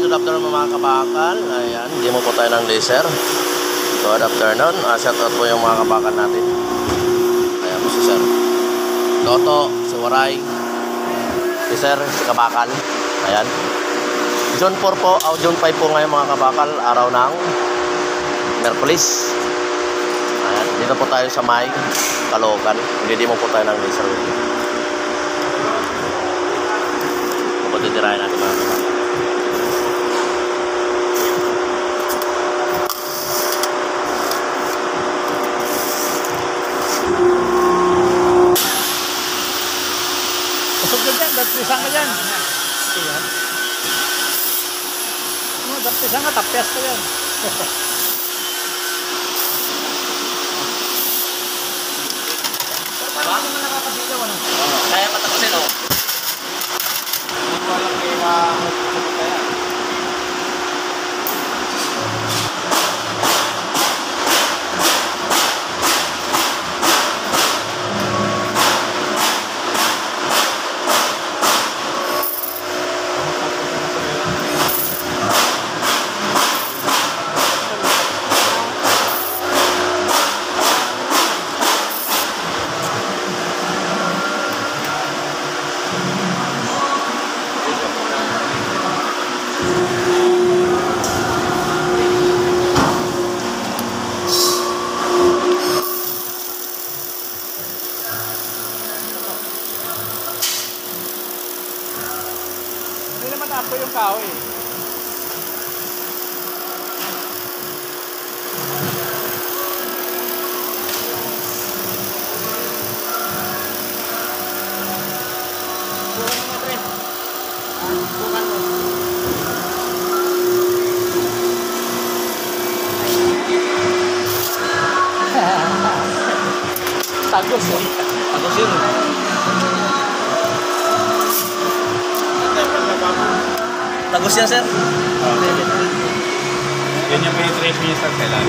good afternoon mga kabakal. Ayan, hindi mo po tayo ng laser. Good afternoon. Shout out po yung mga kabakal natin. Ayan po si Sir Toto, si Waray, si Sir, si kabakal. Ayan. June 4 po, June 5 po ngayon mga kabakal. Araw ng Merkulis. Ayan, dito po tayo sa May Caloocan. Hindi mo po tayo ng laser. Titirahin natin mga kabakal. Usog ka dyan, dagpisan ka dyan. Dagpisan ka, tapyas ka dyan. Paano naman nakapasilaw? Kaya patapusin o. Walang kaya kaya. Hindi naman ako yung kahoy. Tagos eh. Tagos yun. Tagos yan, sir. Yan yung penetration niya sa kailan.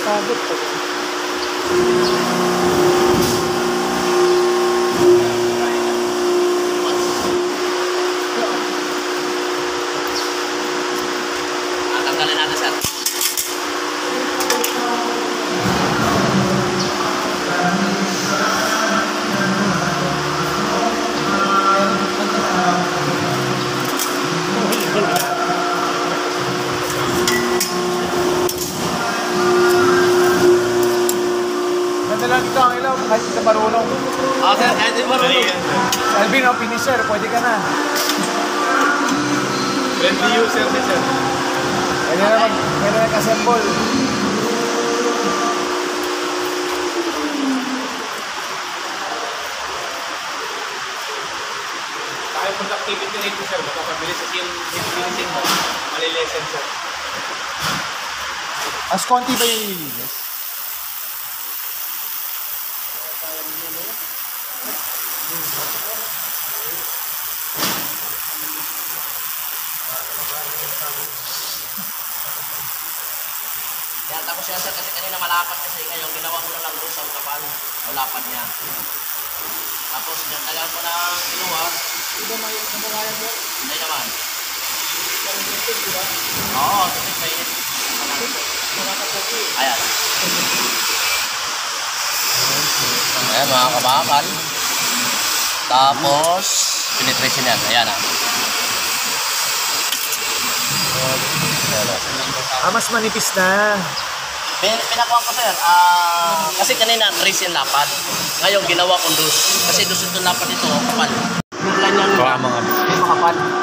Sabit po. Tanggalin natin, sir. Lang ito ang ilaw, kahit hindi ka marunong. Sir, kahit hindi marunong. Alvin, finisher, pwede ka na. Friendly user siya, sir. Pwede na mag-assemble. Kaya productivity rate, sir, makakabilis kasi yung finishing mo, malilesen, sir. As konti ba yung nililinis? Yan, tapos yan, sir, kasi kanina malapat kasi ngayon, ginawa ko na lang doon sa kapal. Malapat niya. Tapos, tagal ko na kinuha. Hindi ba may kamukhayan mo? Hindi naman. Pag-initid, di ba? Oo, tubig mainit. Ayan. Ayan mga kabakal. Tapos, penetration yan. Ayan ah. Mas manipis na. Pinakuha ko, sir. Kasi kanina, trace yung lapad. Ngayon, ginawa kong dus. Kasi dus itong lapad ito, kapal. Yung line lang Pan.